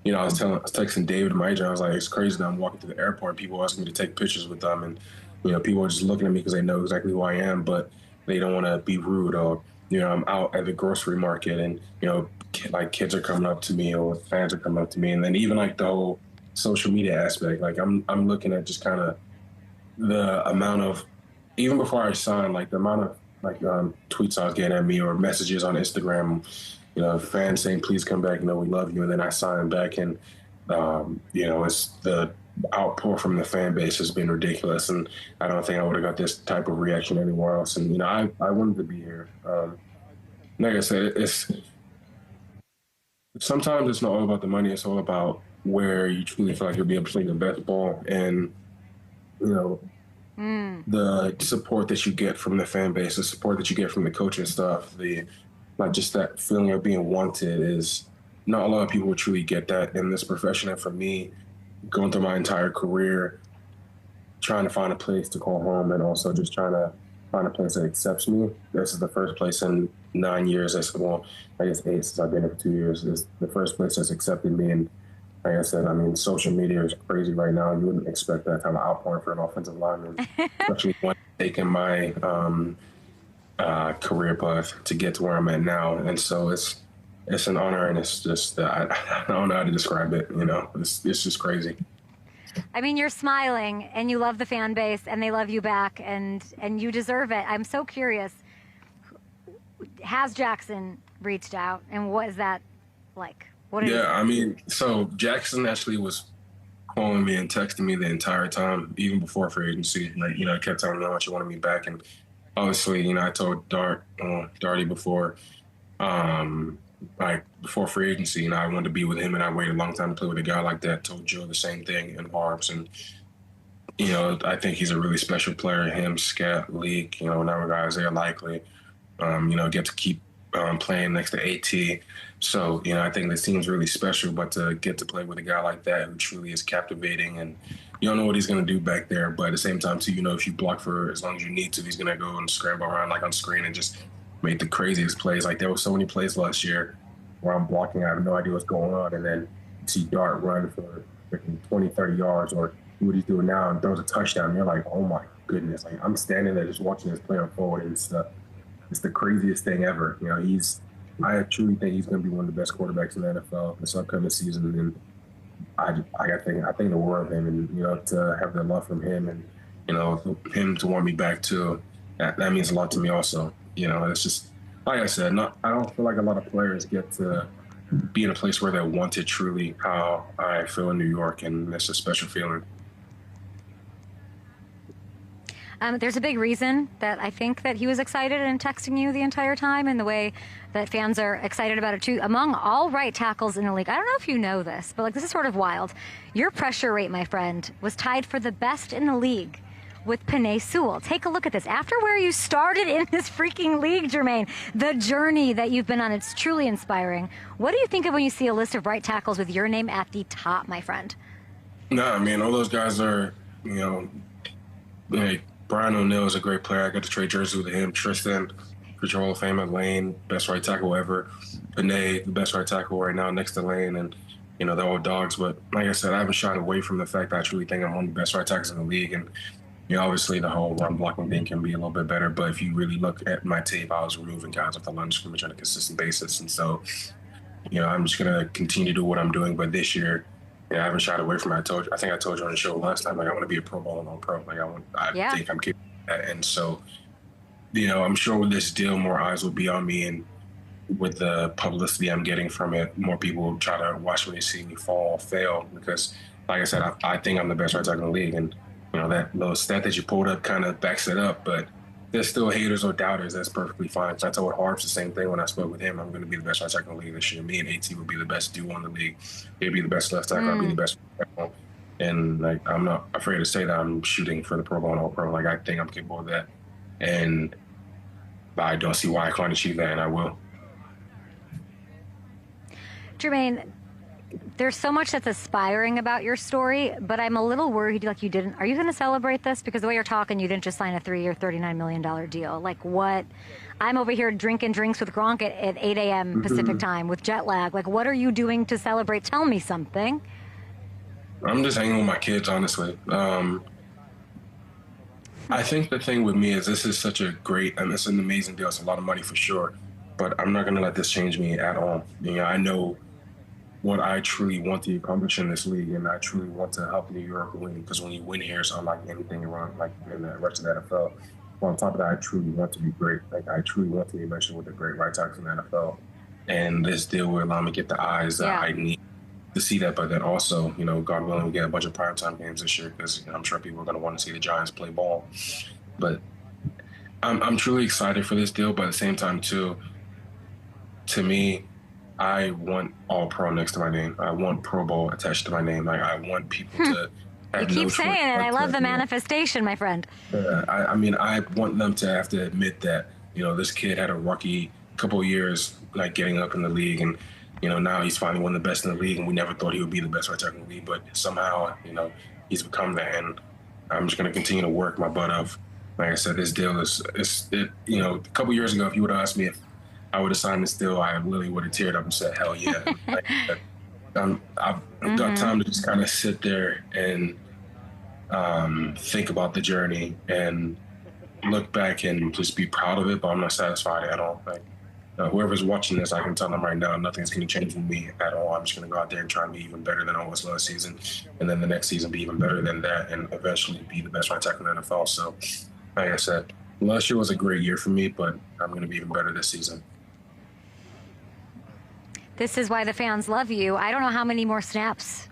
you know, I was texting David, my agent. I was like, it's crazy that I'm walking through the airport, people asking me to take pictures with them, and you know, people are just looking at me because they know exactly who I am, but they don't want to be rude. Or, you know, I'm out at the grocery market, and you know, like kids are coming up to me, or fans are coming up to me, and then even like the whole social media aspect. Like, I'm looking at just kind of the amount of, even before I signed, like the amount of like tweets I was getting at me, or messages on Instagram, you know, fans saying, please come back, you know, we love you. And then I signed back, and, you know, it's the outpour from the fan base has been ridiculous. And I don't think I would have got this type of reaction anywhere else. And, you know, I wanted to be here. Like I said, sometimes it's not all about the money. It's all about where you truly feel like you'll be able to play the best ball. And, you know, the support that you get from the fan base, the support that you get from the coaching staff, like just that feeling of being wanted is not a lot of people would truly get that in this profession. And for me, going through my entire career, trying to find a place to call home, and also just trying to find a place that accepts me. This is the first place in 9 years, well, I guess 8 since I've been here for 2 years, is the first place that's accepted me. And like I said, I mean, social media is crazy right now. You wouldn't expect that kind of outpouring for an offensive lineman, especially when taking my career path to get to where I'm at now. And so it's an honor, and it's just I don't know how to describe it. You know, it's just crazy.
I mean, you're smiling, and you love the fan base, and they love you back, and you deserve it. I'm so curious. Has Jackson reached out, and what is that like?
I mean, so Jackson actually was calling me and texting me the entire time, even before free agency. Like, you know, I kept telling me how much he wanted me back, and obviously, I told Darty before, like before free agency, I wanted to be with him, and I waited a long time to play with a guy like that. Told Joe the same thing in Harbs, and I think he's a really special player. Him, Scat, Leak, another guy, Isaiah Likely, get to keep playing next to AT. So, I think this team's really special, but to get to play with a guy like that who truly is captivating, and you don't know what he's going to do back there. But at the same time, too, if you block for as long as you need to, he's going to go and scramble around like on screen and just make the craziest plays. Like there were so many plays last year where I'm blocking, I have no idea what's going on. And then you see Dart run for freaking 20, 30 yards or what he's doing now and throws a touchdown. And you're like, oh my goodness. Like I'm standing there just watching this play unfold, and it's the craziest thing ever. I truly think he's going to be one of the best quarterbacks in the NFL this upcoming season. And I think the world of him, and to have the love from him, and him to want me back too. That means a lot to me also. It's just like I said. I don't feel like a lot of players get to be in a place where they want it truly how I feel in New York, and it's a special feeling.
There's a big reason that I think that he was excited and texting you the entire time, and the way that fans are excited about it too. Among all right tackles in the league, I don't know if you know this, but this is sort of wild. Your pressure rate, my friend, was tied for the best in the league with Penei Sewell. Take a look at this. After where you started in this freaking league, Jermaine, the journey that you've been on, it's truly inspiring. What do you think of when you see a list of right tackles with your name at the top, my friend?
No, I mean, all those guys are, Brian O'Neill is a great player. I got to trade jerseys with him. Tristan, future Hall of Famer. Lane, best right tackle ever. Penei, the best right tackle right now next to Lane. And, they're all dogs. But like I said, I haven't shied away from the fact that I truly think I'm one of the best right tackles in the league. And, obviously the whole run blocking thing can be a little bit better. But if you really look at my tape, I was removing guys off the line of scrimmage on a consistent basis. And so, I'm just going to continue to do what I'm doing. But this year, I haven't shied away from it. I think I told you on the show last time, I want to be a Pro Bowl and All-Pro. I think I'm capable of that. And so, I'm sure with this deal, more eyes will be on me, and with the publicity I'm getting from it, more people will try to watch me, see me fail, because, like I said, I think I'm the best right tackle in the league, and that little stat that you pulled up kind of backs it up. But there's still haters or doubters. That's perfectly fine. So I told Harbs the same thing when I spoke with him. I'm going to be the best right tackle in the league this year. Me and AT will be the best duo in the league. He'll be the best left tackle. I'll be the best right tackle. And I'm not afraid to say that I'm shooting for the Pro Bowl and All-Pro. I think I'm capable of that. And I don't see why I can't achieve that, and I will.
Jermaine, there's so much that's aspiring about your story, but I'm a little worried you didn't. Are you going to celebrate this? Because the way you're talking, you didn't just sign a 3-year, $39 million deal. What? I'm over here drinking drinks with Gronk at 8 a.m. Pacific time with jet lag. What are you doing to celebrate? Tell me something.
I'm just hanging with my kids, honestly. I think the thing with me is this is such a great, and it's an amazing deal. It's a lot of money for sure, but I'm not going to let this change me at all. I know what I truly want to accomplish in this league, and I truly want to help New York win, because when you win here, it's unlike anything around in the rest of the NFL. But on top of that, I truly want to be great. I truly want to be mentioned with the great right tackles in the NFL, and this deal will allow me to get the eyes that I need to see that. But then also, God willing, we get a bunch of primetime games this year, because I'm sure people are going to want to see the Giants play ball. But I'm truly excited for this deal, but at the same time, too, to me, I want All-Pro next to my name. I want Pro Bowl attached to my name. I want people to have
You keep saying it. I love the manifestation, my friend.
I want them to have to admit that, this kid had a rocky couple of years, getting up in the league, and, now he's finally one of the best in the league, and we never thought he would be the best right tackle in the league, but somehow, he's become that, and I'm just going to continue to work my butt off. Like I said, this deal a couple years ago, if you would have asked me if I would have signed this deal, I literally would have teared up and said, hell yeah. I've got time to just kind of sit there and think about the journey and look back and just be proud of it, but I'm not satisfied at all. Whoever's watching this, I can tell them right now, nothing's going to change with me at all. I'm just going to go out there and try and be even better than I was last season, and then the next season be even better than that, and eventually be the best right tackle in the NFL. So, like I said, last year was a great year for me, but I'm going to be even better this season.
This is why the fans love you. I don't know how many more snaps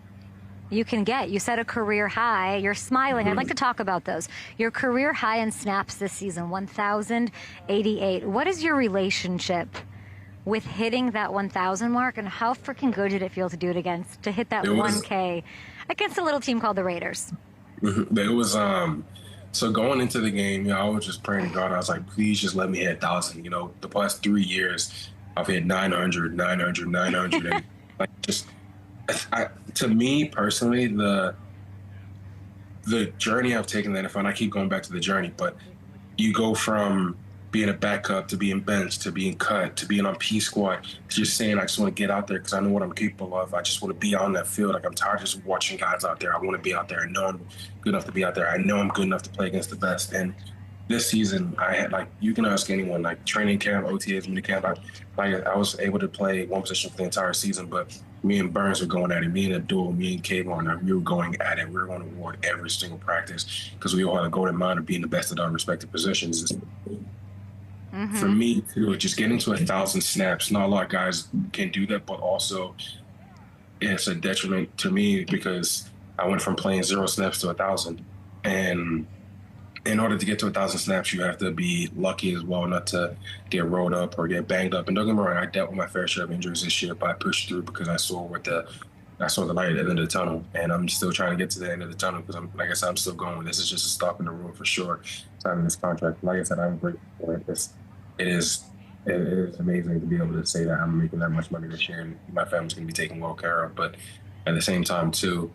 you can get. You set a career high. You're smiling. I'd like to talk about those. Your career high in snaps this season, 1,088. What is your relationship with hitting that 1,000 mark, and how freaking good did it feel to do it against, to hit that 1K against a little team called the Raiders?
It was, so going into the game, I was just praying to God. I was like, please just let me hit 1,000. The past 3 years, I've hit 900, 900, 900. And like, just, to me personally, the journey I've taken in the NFL, and I keep going back to the journey, but you go from being a backup to being benched to being cut to being on P squad to just saying I just want to get out there because I know what I'm capable of. I just want to be on that field. Like, I'm tired of just watching guys out there. I want to be out there. I know I'm good enough to be out there. I know I'm good enough to play against the best. And this season, I had, like, you can ask anyone, like training camp, OTAs, minicamp, I was able to play one position for the entire season, but me and Burns were going at it. Me and Abdul, me and Kayvon, we were going at it. We were going to award every single practice because we all had a golden mind of being the best at our respective positions. For me, too, just getting to 1,000 snaps, not a lot of guys can do that, but also it's a detriment to me because I went from playing 0 snaps to 1,000. And in order to get to 1,000 snaps, you have to be lucky as well, not to get rolled up or get banged up. And don't get me wrong, I dealt with my fair share of injuries this year, but I pushed through because I saw the light at the end of the tunnel, and I'm still trying to get to the end of the tunnel because, like I said, I'm still going. This is just a stop in the road for sure, signing this contract. Like I said, I'm grateful for it. It is amazing to be able to say that I'm making that much money this year and my family's going to be taken well care of. But at the same time, too,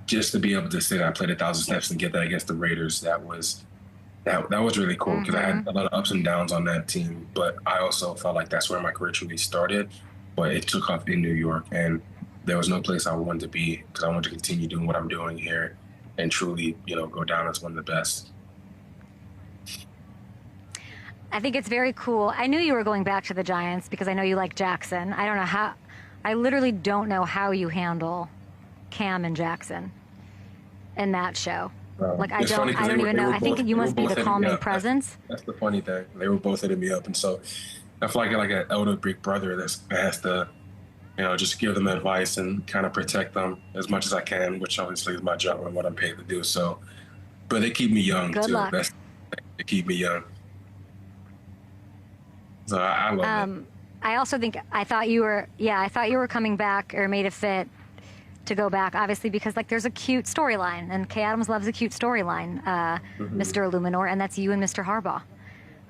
just to be able to say that I played 1,000 snaps and get that against the Raiders, that was really cool because I had a lot of ups and downs on that team. But I also felt like that's where my career truly started. But it took off in New York, and there was no place I wanted to be because I wanted to continue doing what I'm doing here and truly, go down as one of the best.
I think it's very cool. I knew you were going back to the Giants because I know you like Jackson. I literally don't know how you handle Cam and Jackson in that show. I don't even know. I think you must be the calming presence.
That's the funny thing. They were both hitting me up, and so I feel like an elder big brother that has to, just give them advice and kind of protect them as much as I can, which obviously is my job and what I'm paid to do. So, but they keep me young too.
Luck.
They keep me young. So I love it.
I also think I thought you were coming back or made a fit to go back, obviously, because there's a cute storyline, and Kay Adams loves a cute storyline, Mr. Eluemunor, and that's you and Mr. Harbaugh.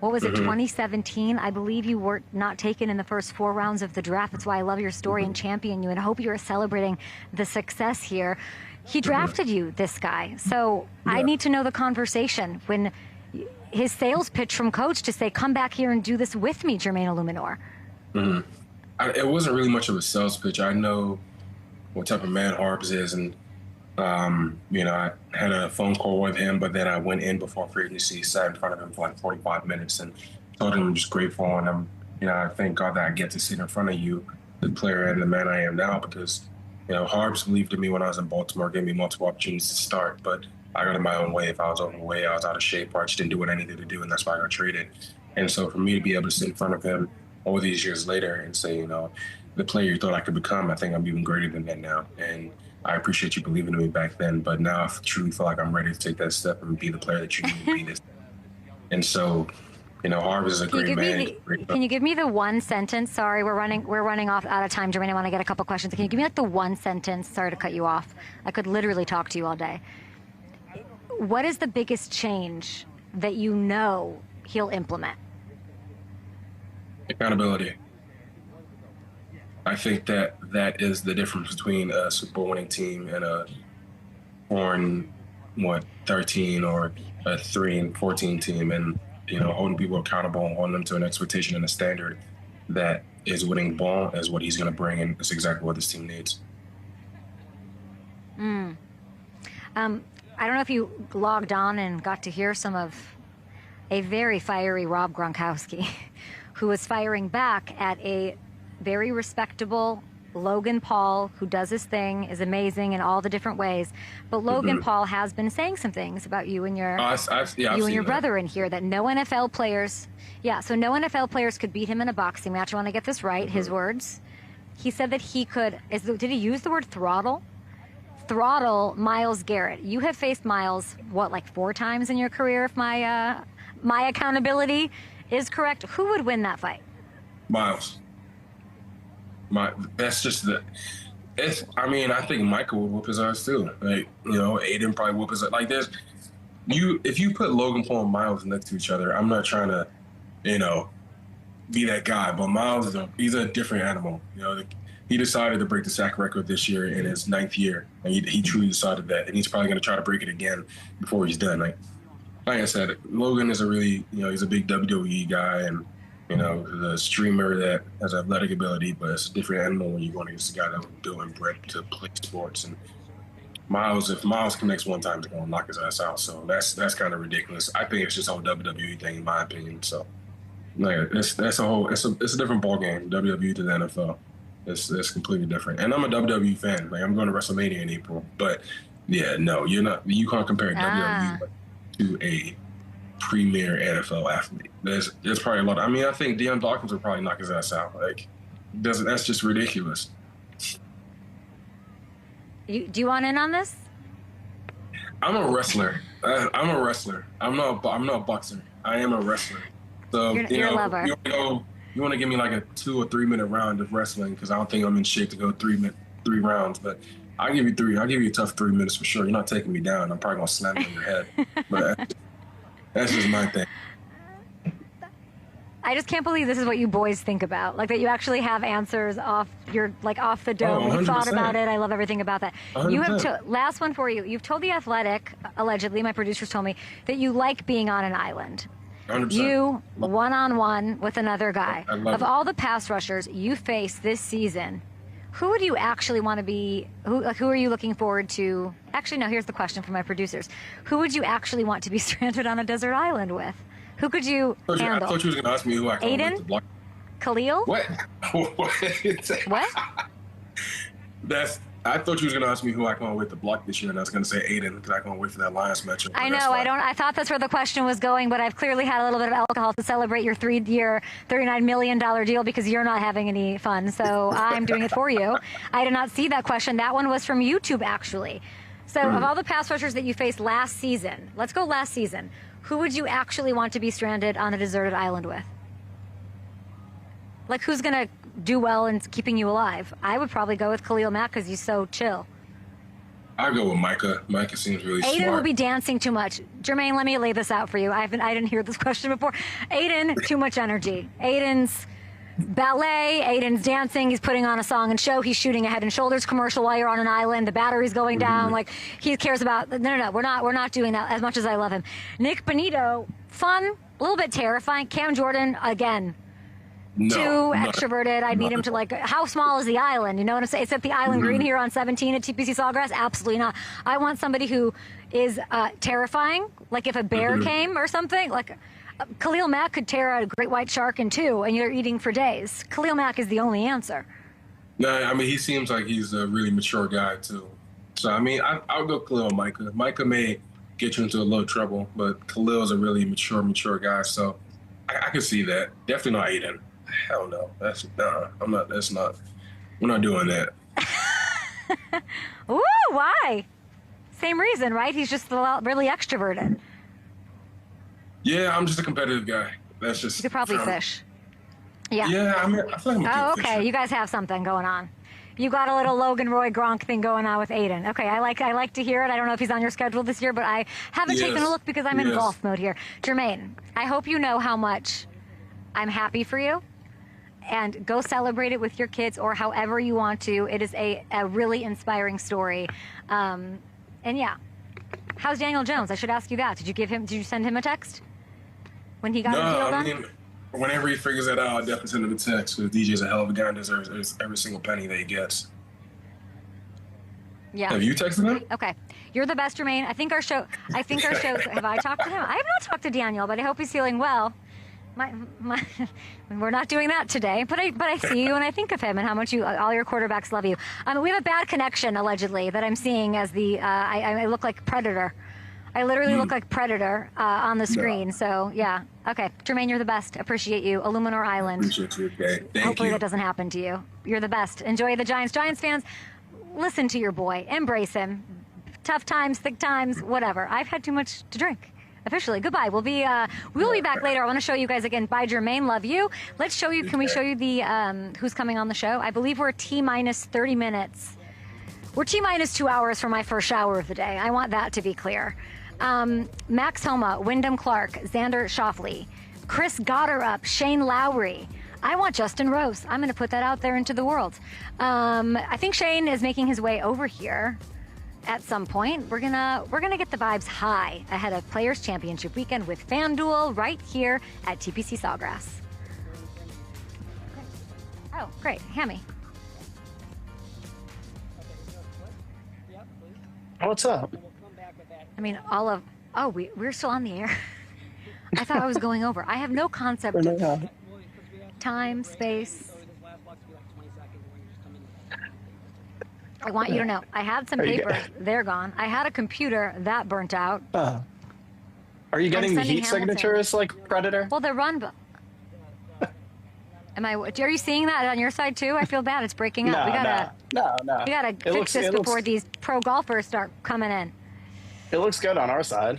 What was it, 2017? I believe you were not taken in the first 4 rounds of the draft. That's why I love your story and champion you, and I hope you are celebrating the success here. He drafted you, this guy. So I need to know the conversation when his sales pitch from coach to say, come back here and do this with me, Jermaine Eluemunor.
It wasn't really much of a sales pitch. I know what type of man Harbs is, and I had a phone call with him, but then I went in before free agency, sat in front of him for 45 minutes and told him I'm just grateful, and I thank God that I get to sit in front of you, the player and the man I am now, because Harbs believed in me when I was in Baltimore, gave me multiple opportunities to start, but I got in my own way. If I was overweight, I was out of shape, or I just didn't do what I needed to do, and that's why I got traded. And so for me to be able to sit in front of him all these years later and say, the player you thought I could become, I think I'm even greater than that now. And I appreciate you believing in me back then, but now I truly feel like I'm ready to take that step and be the player that you need to be this. And so, Harv is a great man.
Can you give me the one sentence? Sorry, we're running off out of time, Jermaine. I want to get a couple questions. Can you give me the one sentence? Sorry to cut you off. I could literally talk to you all day. What is the biggest change that he'll implement?
Accountability. I think that is the difference between a Super Bowl winning team and a 4-13 or a 3-14 team, and holding people accountable, holding them to an expectation and a standard that is winning ball is what he's going to bring, and it's exactly what this team needs.
I don't know if you logged on and got to hear some of a very fiery Rob Gronkowski, who was firing back at a very respectable Logan Paul, who does his thing, is amazing in all the different ways. But Logan Paul has been saying some things about you and your brother in here that no NFL players, no NFL players could beat him in a boxing match. I want to get this right. His words. He said that he could. Did he use the word throttle throttle Myles Garrett. You have faced Myles, like 4 times in your career, if my accountability is correct. Who would win that fight?
Myles. That's just the. I think Michael would whoop his ass too. Like, Aiden probably whoop his ass. Like, if you put Logan Paul and Myles next to each other, I'm not trying to, be that guy. But Myles he's a different animal. He decided to break the sack record this year in his 9th year, and he truly decided that, and he's probably going to try to break it again before he's done. Like I said, Logan is a really, he's a big WWE guy, and the streamer that has athletic ability, but it's a different animal when you're going against a guy that was built and bred to play sports. And if Myles connects one time, they're going to knock his ass out. So that's kind of ridiculous. I think it's just a whole WWE thing, in my opinion. So it's a different ball game, WWE to the NFL. It's completely different. And I'm a WWE fan. Like, I'm going to WrestleMania in April. But yeah, no, you're not. You can't compare WWE to a premier NFL athlete. There's probably a lot. I think Deion Dawkins would probably knock his ass out. Like, that's just ridiculous.
Do you want in on this?
I'm a wrestler. I'm a wrestler. I'm not a boxer. I am a wrestler. So
you're a lover.
You want to give me like a 2 or 3 minute round of wrestling, because I don't think I'm in shape to go 3 rounds. But I'll give you 3. I'll give you a tough 3 minutes for sure. You're not taking me down. I'm probably gonna slam you in your head. But that's just my thing.
I just can't believe this is what you boys think about. Like, that you actually have answers off the dome. You thought about it. I love everything about that.
100%.
You have last one for you. You've told The Athletic, allegedly, my producers told me, that you like being on an island.
100%.
You one-on-one with another guy. Of
it.
all the pass rushers you face this season, who would you actually want to be? Who are you looking forward to? Actually, no. Here's the question from my producers: who would you actually want to be stranded on a desert island with? Who could you handle?
I thought you was going to ask me who I can with the block.
Khalil?
What?
What?
I thought you was going to ask me who I can with the block this year, and I was going to say Aiden, because I can't wait for that Lions matchup.
I know. I thought that's where the question was going, but I've clearly had a little bit of alcohol to celebrate your 3-year, $39 million deal, because you're not having any fun. So I'm doing it for you. I did not see that question. That one was from YouTube, actually. So of all the pass rushers that you faced last season, let's go last season. Who would you actually want to be stranded on a deserted island with? Like, who's going to do well in keeping you alive? I would probably go with Khalil Mack, because he's so chill.
I go with Micah. Micah seems really smart.
Aiden will be dancing too much. Jermaine, let me lay this out for you. I didn't hear this question before. Aiden, too much energy. Aiden's ballet. Aiden's dancing. He's putting on a song and show. He's shooting a Head and Shoulders commercial while you're on an island. The battery's going down. Like, he cares about. No. We're not doing that. As much as I love him. Nick Bonito, fun, a little bit terrifying. Cam Jordan, again. Too extroverted. I'd need him to, like, how small is the island? You know what I'm saying? Except the island green here on 17 at TPC Sawgrass? Absolutely not. I want somebody who is terrifying, like if a bear came or something. Like, Khalil Mack could tear a great white shark in 2, and you're eating for days. Khalil Mack is the only answer.
No, he seems like he's a really mature guy, too. So, I'll go Khalil Micah. Micah may get you into a little trouble, but Khalil is a really mature guy. So, I can see that. Definitely not Aiden. Hell no. We're not doing that.
Ooh, why? Same reason, right? He's just really extroverted.
Yeah, I'm just a competitive guy. That's just.
You could probably fish. Yeah.
Yeah, I feel like I'm a good
okay.
fisher.
You guys have something going on. You got a little Logan Roy Gronk thing going on with Aiden. Okay, I like to hear it. I don't know if he's on your schedule this year, but I haven't taken a look because I'm in golf mode here. Jermaine, I hope you know how much I'm happy for you. And go celebrate it with your kids or however you want to. It is a really inspiring story. And yeah, how's Daniel Jones? I should ask you that. Did you send him a text when he got his deal done?
Whenever he figures that out, I'll definitely send him a text, because DJ's a hell of a guy and deserves every single penny that he gets.
Yeah.
Have you texted him?
Okay. You're the best, Jermaine. I think our show, have I talked to him? I have not talked to Daniel, but I hope he's feeling well. We're not doing that today, but I see you and I think of him and how much all your quarterbacks love you. We have a bad connection, allegedly, that I'm seeing as I look like Predator. I literally look like Predator on the screen. So, yeah. Okay. Jermaine, you're the best. Appreciate you. Eluemunor Island.
Appreciate you, okay. Thank
Hopefully
you.
that doesn't happen to you. You're the best. Enjoy the Giants. Giants fans, listen to your boy. Embrace him. Tough times, thick times, whatever. I've had too much to drink. Officially, goodbye. We'll be back later. I want to show you guys again. Bye, Jermaine. Love you. Let's show you. Can we show you the who's coming on the show? I believe we're T-minus 30 minutes. We're T-minus 2 hours for my first shower of the day. I want that to be clear. Max Homa, Wyndham Clark, Xander Schauffele, Chris Gotterup, Shane Lowry. I want Justin Rose. I'm going to put that out there into the world. I think Shane is making his way over here. At some point, we're gonna get the vibes high ahead of Players Championship Weekend with FanDuel right here at TPC Sawgrass. Oh, great, Hammy.
What's up?
I mean, we're still on the air. I thought I was going over. I have no concept of time, space. I want you to know, I had some papers, they're gone. I had a computer, that burnt out.
Are you getting the heat signatures like Predator?
Well, they're run. Are you seeing that on your side too? I feel bad. It's breaking up.
No.
We gotta fix this before these pro golfers start coming in.
It looks good on our side.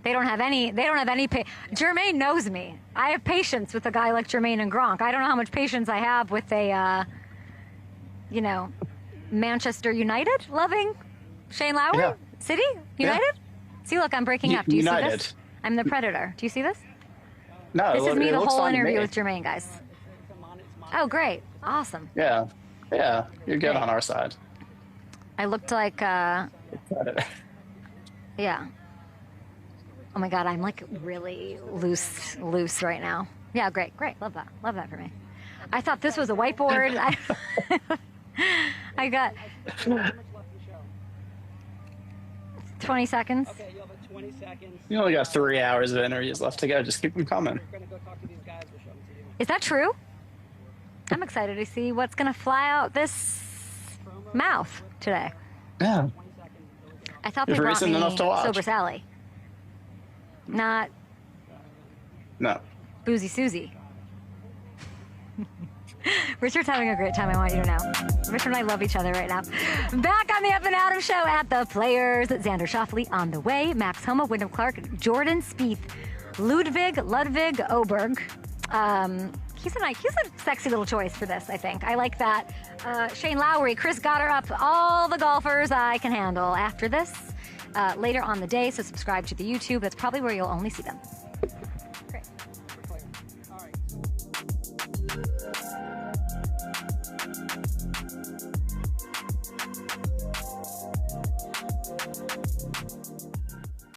They don't have any. Jermaine knows me. I have patience with a guy like Jermaine and Gronk. I don't know how much patience I have with a, Manchester United loving Shane Lowry?
Yeah.
City? United? Yeah. See, look, I'm breaking up. Do you see this? I'm the Predator. Do you see this?
No,
this is me the whole interview with Jermaine, guys. Oh, great. Awesome.
Yeah. You're good on our side.
I looked like, yeah. Oh my God, I'm like really loose right now. Yeah, great. Love that for me. I thought this was a whiteboard. I got 20 seconds.
Okay, you have 20 seconds.
You only got 3 hours of interviews left to go. Just keep them coming.
We're gonna go talk to these guys. We'll show them to you.
Is that true? I'm excited to see what's gonna fly out this mouth today.
Yeah.
I thought they brought me
enough to watch.
Sober Sally, not Boozy Susie. Richard's having a great time, I want you to know. Richard and I love each other right now. Back on the Up and Adam Show at the Players. Xander Schauffele on the way. Max Homa, Wyndham Clark, Jordan Spieth, Ludwig Oberg. He's a sexy little choice for this, I think. I like that. Shane Lowry, Chris Gotterup, all the golfers I can handle after this later on the day. So subscribe to the YouTube. That's probably where you'll only see them. Great.
All right.